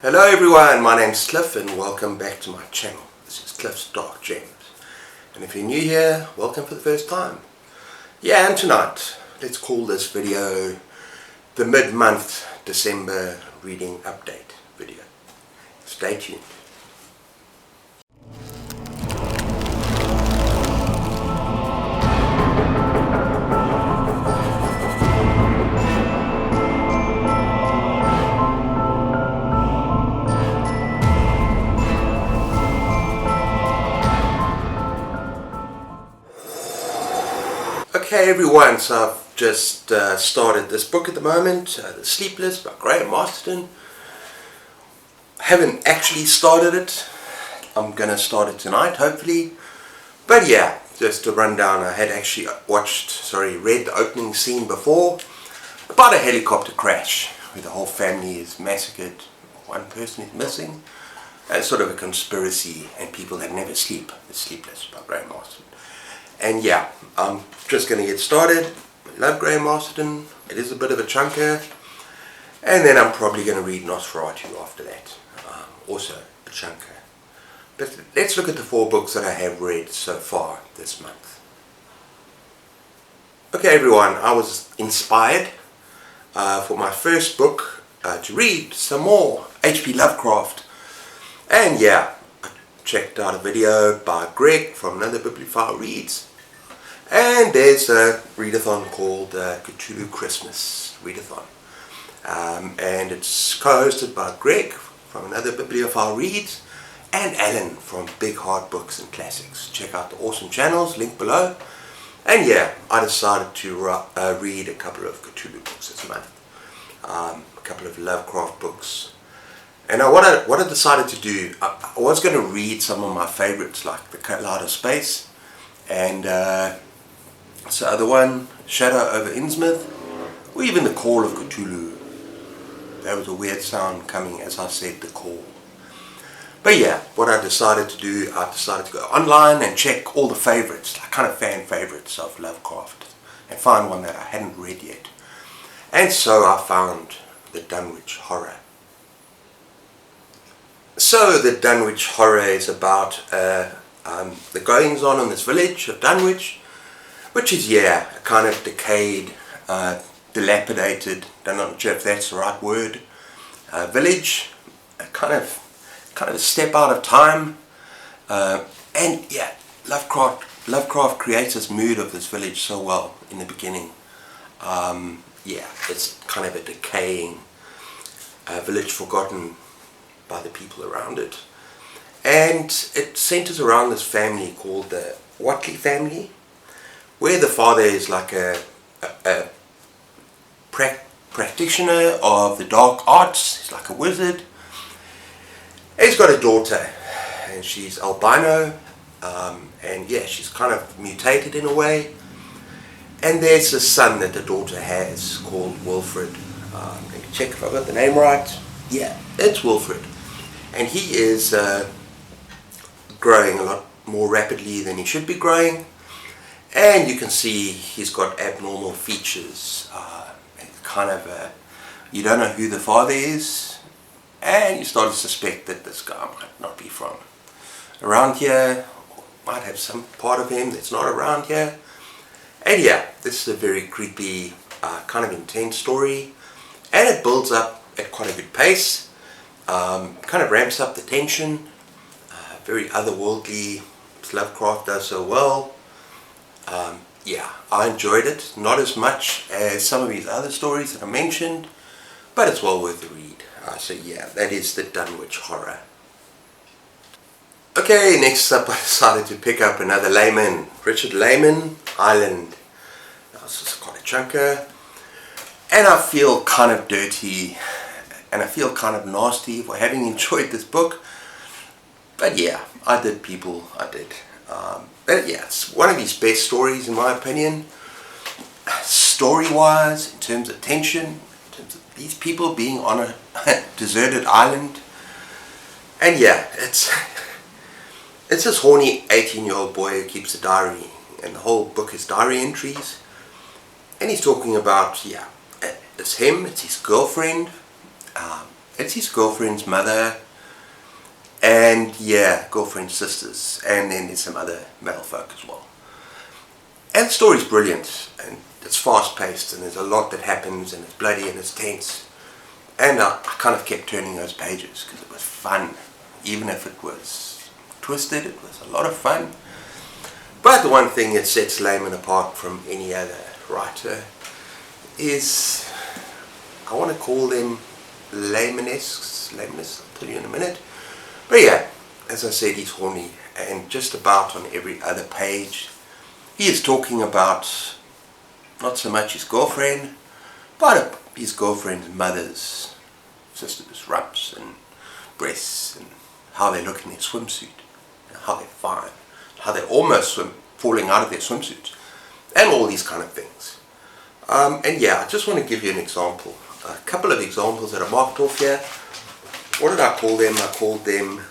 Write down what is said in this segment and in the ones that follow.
Hello everyone, my name's Cliff and welcome back to my channel. This is Cliff's Dark Gems. And if you're new here, welcome for the first time. Yeah, and tonight, let's call this video the mid-month December reading update video. Stay tuned. Okay everyone, so I've just started this book at the moment, Sleepless by Masterton. Haven't actually started it. I'm going to start it tonight hopefully. But yeah, just to run down, I had actually read the opening scene before about a helicopter crash where the whole family is massacred, one person is missing. It's sort of a conspiracy and people that never sleep. It's Sleepless by Masterton. And yeah, I'm just going to get started. I love Masterton. It is a bit of a chunker. And then I'm probably going to read Nosferatu after that. Also a chunker. But let's look at the 4 books that I have read so far this month. Okay everyone, I was inspired for my first book to read some more H.P. Lovecraft. And yeah, I checked out a video by Greg from Another Bibliophile Reads. And there's a readathon called Cthulhu Christmas Readathon. And it's co-hosted by Greg from Another Bibliophile Reads and Alan from Big Hard Books and Classics. Check out the awesome channels, link below. And yeah, I decided to read a couple of Cthulhu books this month. A couple of Lovecraft books. And what I decided to do, I was going to read some of my favorites like The Cloud of Space and so the one, Shadow over Innsmouth, or even The Call of Cthulhu. That was a weird sound coming as I said the call. But yeah, what I decided to do, I decided to go online and check all the favorites, like kind of fan favorites of Lovecraft, and find one that I hadn't read yet. And so I found the Dunwich Horror. So the Dunwich Horror is about the goings on in this village of Dunwich, which is, yeah, a kind of decayed, dilapidated, I'm not sure if that's the right word, village, a kind of a step out of time. And yeah, Lovecraft creates this mood of this village so well in the beginning. Yeah, it's kind of a decaying village forgotten by the people around it. And it centers around this family called the Watley family, where the father is like a practitioner of the dark arts. He's like a wizard. He's got a daughter and she's albino, and yeah, she's kind of mutated in a way. And there's a son that the daughter has called Wilfred. Let me check if I got the name right. Yeah, it's Wilfred. And he is growing a lot more rapidly than he should be growing. And you can see he's got abnormal features, kind of you don't know who the father is, and you start to suspect that this guy might not be from around here, or might have some part of him that's not around here. And yeah, this is a very creepy, kind of intense story, and it builds up at quite a good pace, kind of ramps up the tension, very otherworldly, as Lovecraft does so well. Yeah, I enjoyed it, not as much as some of his other stories that I mentioned, but it's well worth the read. So yeah, that is the Dunwich Horror. Okay, next up I decided to pick up another Laymon, Richard Laymon, Island. Now, this is quite a chunker, and I feel kind of dirty, and I feel kind of nasty for having enjoyed this book, but yeah, I did. But yeah, it's one of his best stories in my opinion, story-wise, in terms of tension, in terms of these people being on a deserted island. And yeah, it's this horny 18-year-old boy who keeps a diary, and the whole book is diary entries. And he's talking about, yeah, it's him, it's his girlfriend, It's his girlfriend's mother, and yeah, girlfriend's sisters, and then there's some other male folk as well. And the story's brilliant, and it's fast paced, and there's a lot that happens, and it's bloody and it's tense. And I kind of kept turning those pages because it was fun. Even if it was twisted, it was a lot of fun. But the one thing that sets Laymon apart from any other writer is, I want to call them Laymonesques. I'll tell you in a minute. But yeah, as I said, he's horny, and just about on every other page he is talking about not so much his girlfriend, but his girlfriend's mother's sisters' rumps and breasts, and how they look in their swimsuit, and how they're fine, how they're almost falling out of their swimsuits, and all these kind of things. And yeah, I just want to give you an example, a couple of examples that are marked off here. What did I call them? I called them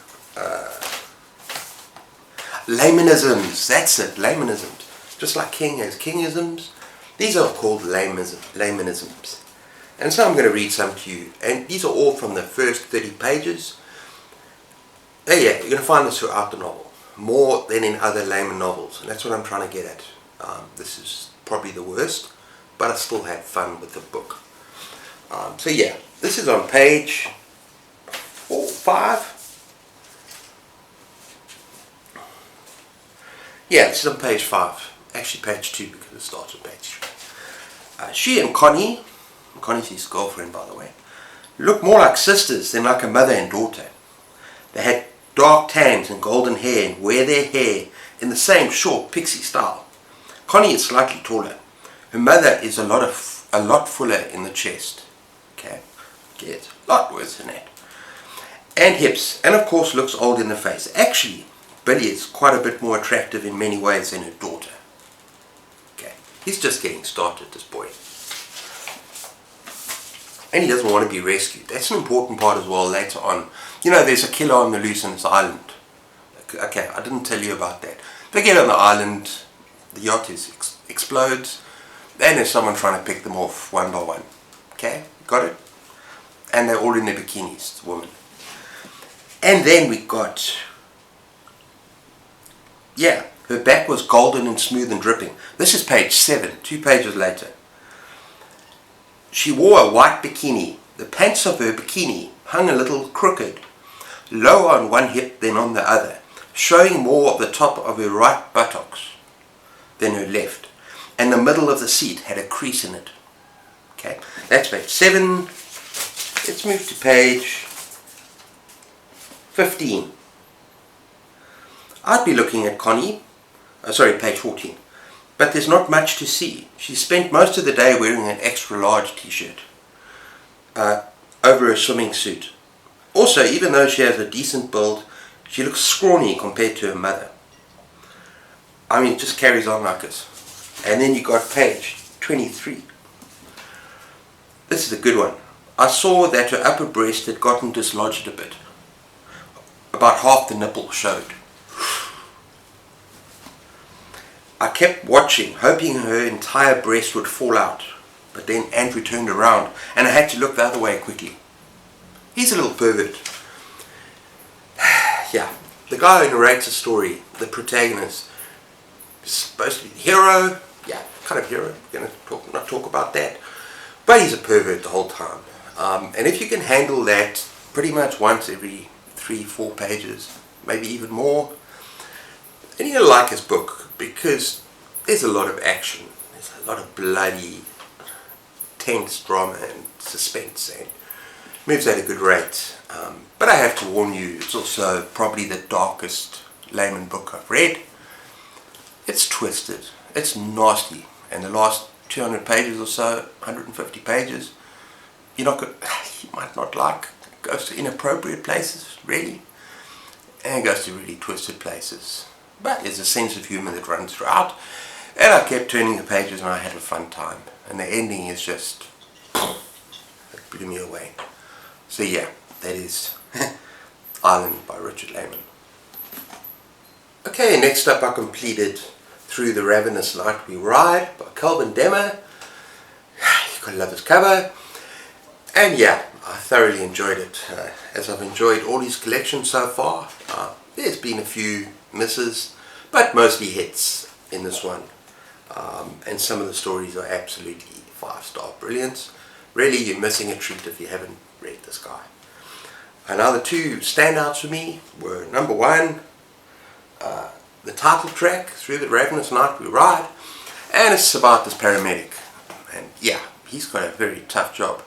Laymonisms. That's it, Laymonisms. Just like King has Kingisms, these are called Laymonisms. And so I'm going to read some to you, and these are all from the first 30 pages. Yeah, you're going to find this throughout the novel, more than in other Laymon novels, and that's what I'm trying to get at. This is probably the worst, but I still had fun with the book. So yeah, this is on page 5. Yeah, this is on page 5. Actually page 2 because it starts on page 3. She and Connie's his girlfriend by the way, looked more like sisters than like a mother and daughter. They had dark tans and golden hair and wear their hair in the same short pixie style. Connie is slightly taller. Her mother is a lot fuller in the chest. Okay, get a lot worse than that. And hips, and of course looks old in the face. Actually, Billy is quite a bit more attractive in many ways than her daughter. Okay, he's just getting started, this boy. And he doesn't want to be rescued. That's an important part as well later on. You know, there's a killer on the loose on this island. Okay, I didn't tell you about that. They get on the island, the yacht explodes, and there's someone trying to pick them off one by one. Okay, got it? And they're all in their bikinis, the woman. And then we got, yeah, her back was golden and smooth and dripping. This is page 7, 2 pages later. She wore a white bikini. The pants of her bikini hung a little crooked, lower on one hip than on the other, showing more of the top of her right buttocks than her left, and the middle of the seat had a crease in it. Okay, that's page 7. Let's move to page 15. I'd be looking at Connie, page 14. But there's not much to see. She spent most of the day wearing an extra large t-shirt over her swimming suit. Also, even though she has a decent build, she looks scrawny compared to her mother. I mean, it just carries on like this. And then you got page 23. This is a good one. I saw that her upper breast had gotten dislodged a bit. About half the nipple showed. I kept watching, hoping her entire breast would fall out. But then Andrew turned around, and I had to look the other way quickly. He's a little pervert. Yeah, the guy who narrates the story, the protagonist, is supposed to be the hero. Yeah, kind of hero. We're going to not talk about that. But he's a pervert the whole time. And if you can handle that pretty much once every 3-4 pages, maybe even more, then you'll like his book, because there's a lot of action, there's a lot of bloody, tense drama and suspense, and moves at a good rate. But I have to warn you, it's also probably the darkest Laymon book I've read. It's twisted, it's nasty, and the last 200 pages or so, 150 pages, you might not like. It goes to inappropriate places, really, and it goes to really twisted places. But there's a sense of humour that runs throughout, and I kept turning the pages and I had a fun time. And the ending is just, it blew me away. So yeah, that is Island by Richard Laymon. Okay, next up I completed Through the Ravenous Light We Ride by Demmer. You gotta love this cover. And yeah, I thoroughly enjoyed it. As I've enjoyed all his collections so far, there's been a few misses, but mostly hits in this one. And some of the stories are absolutely 5-star brilliance. Really, you're missing a treat if you haven't read this guy. Another two standouts for me were, number one, the title track, Through the Ravenous Night We Ride, and it's about this paramedic. And yeah, he's got a very tough job,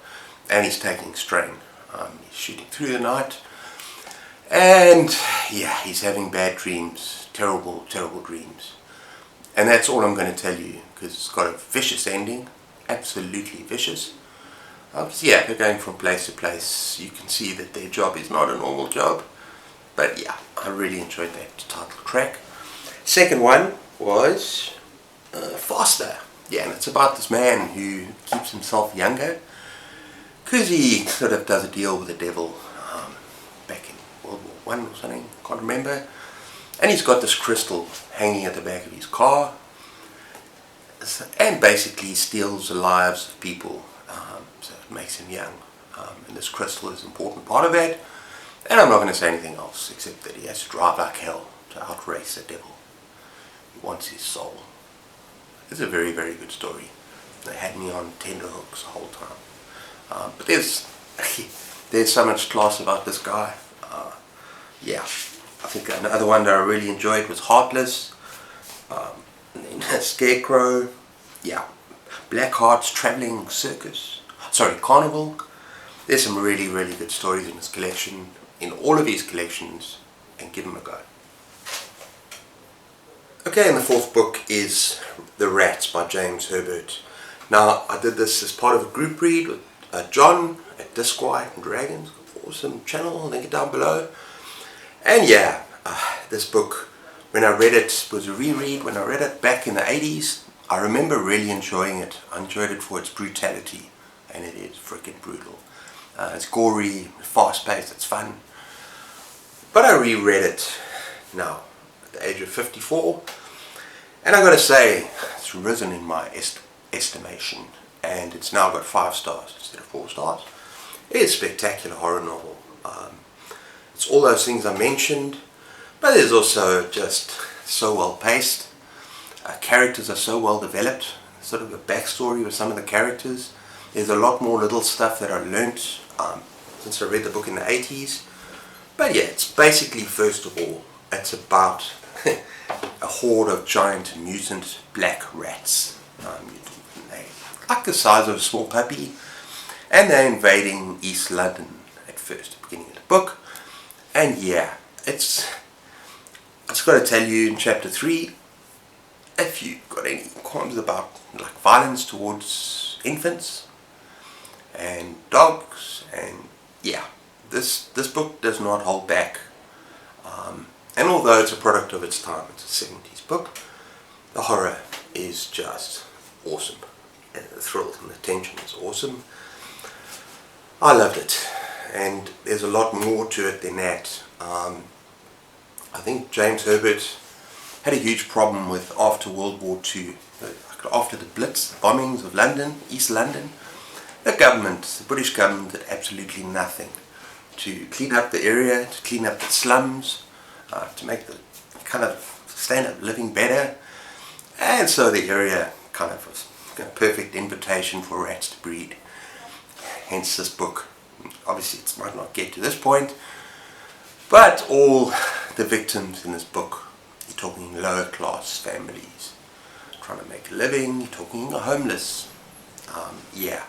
and he's taking strain. He's shooting through the night, and yeah, he's having bad dreams, terrible, terrible dreams. And that's all I'm going to tell you, because it's got a vicious ending, absolutely vicious. So yeah, they're going from place to place. You can see that their job is not a normal job, but yeah, I really enjoyed that title track. Second one was Faster. Yeah, and it's about this man who keeps himself younger because he sort of does a deal with the devil back in World War I or something, can't remember. And he's got this crystal hanging at the back of his car, and basically steals the lives of people, so it makes him young. And this crystal is an important part of that. And I'm not going to say anything else except that he has to drive like hell to outrace the devil. He wants his soul. It's a very, very good story. They had me on tenterhooks the whole time. But there's so much class about this guy. Yeah, I think another one that I really enjoyed was Heartless. And then Scarecrow. Yeah, Blackheart's Traveling Circus. Sorry, Carnival. There's some really, really good stories in his collection, in all of his collections, and give them a go. Okay, and the fourth book is The Rats by James Herbert. Now, I did this as part of a group read with John at Disquiet and Dragons. Awesome channel, link it down below. And yeah, this book, when I read it, was a reread. When I read it back in the 80s, I remember really enjoying it. I enjoyed it for its brutality, and it is freaking brutal. It's gory, fast-paced, it's fun. But I reread it now, at the age of 54, and I gotta say, it's risen in my estimation, and it's now got 5 stars instead of 4 stars. It's a spectacular horror novel. It's all those things I mentioned, but it's also just so well paced. Characters are so well developed, sort of a backstory with some of the characters. There's a lot more little stuff that I learnt since I read the book in the 80s. But yeah, it's basically, first of all, it's about a horde of giant mutant black rats. Like the size of a small puppy, and they're invading East London at first, at the beginning of the book. And yeah, it's got to tell you in chapter 3, if you've got any qualms about like violence towards infants and dogs, and yeah, this book does not hold back. And although it's a product of its time, it's a 70s book, the horror is just awesome. And the thrill and the tension is awesome. I loved it, and there's a lot more to it than that. I think James Herbert had a huge problem with, after World War II, after the Blitz, the bombings of London, East London, the government, the British government, did absolutely nothing to clean up the area, to clean up the slums, to make the kind of standard of living better. And so the area kind of was a perfect invitation for rats to breed. Hence this book. Obviously it might not get to this point, but all the victims in this book, you're talking lower class families trying to make a living, you're talking homeless, yeah.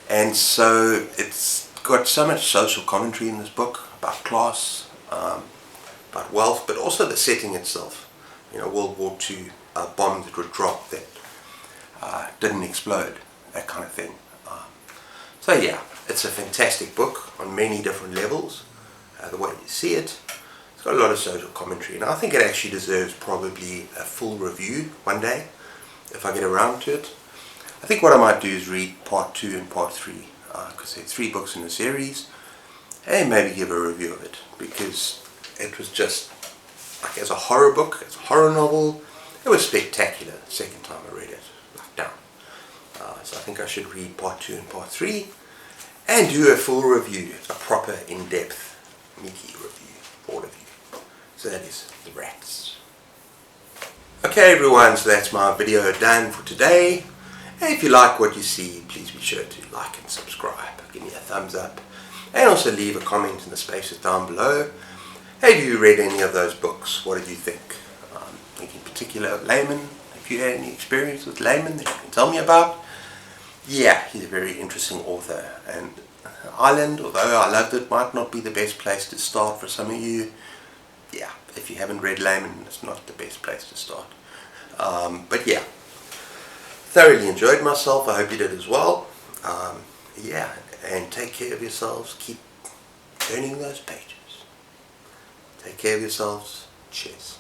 And so it's got so much social commentary in this book about class, about wealth, but also the setting itself. You know, World War II, bombs that were dropped that didn't explode, that kind of thing. So yeah, it's a fantastic book on many different levels, the way you see it. It's got a lot of social commentary, and I think it actually deserves probably a full review one day, if I get around to it. I think what I might do is read part 2 and part 3, because there are 3 books in the series, and maybe give a review of it, because it was just, like, as a horror book, as a horror novel, it was spectacular the second time I read it, like down. So I think I should read part 2 and part 3, and do a full review, a proper in-depth, meaty review for all of you. So that is the rats. Okay everyone, so that's my video done for today. And if you like what you see, please be sure to like and subscribe. Give me a thumbs up. And also leave a comment in the spaces down below. Have you read any of those books? What did you think? In particular of Laymon. If you had any experience with Laymon that you can tell me about. Yeah, he's a very interesting author. And Ireland, although I loved it, might not be the best place to start for some of you. Yeah, if you haven't read Laymon, it's not the best place to start. But yeah, thoroughly enjoyed myself. I hope you did as well. Yeah, and take care of yourselves. Keep turning those pages. Take care of yourselves. Cheers.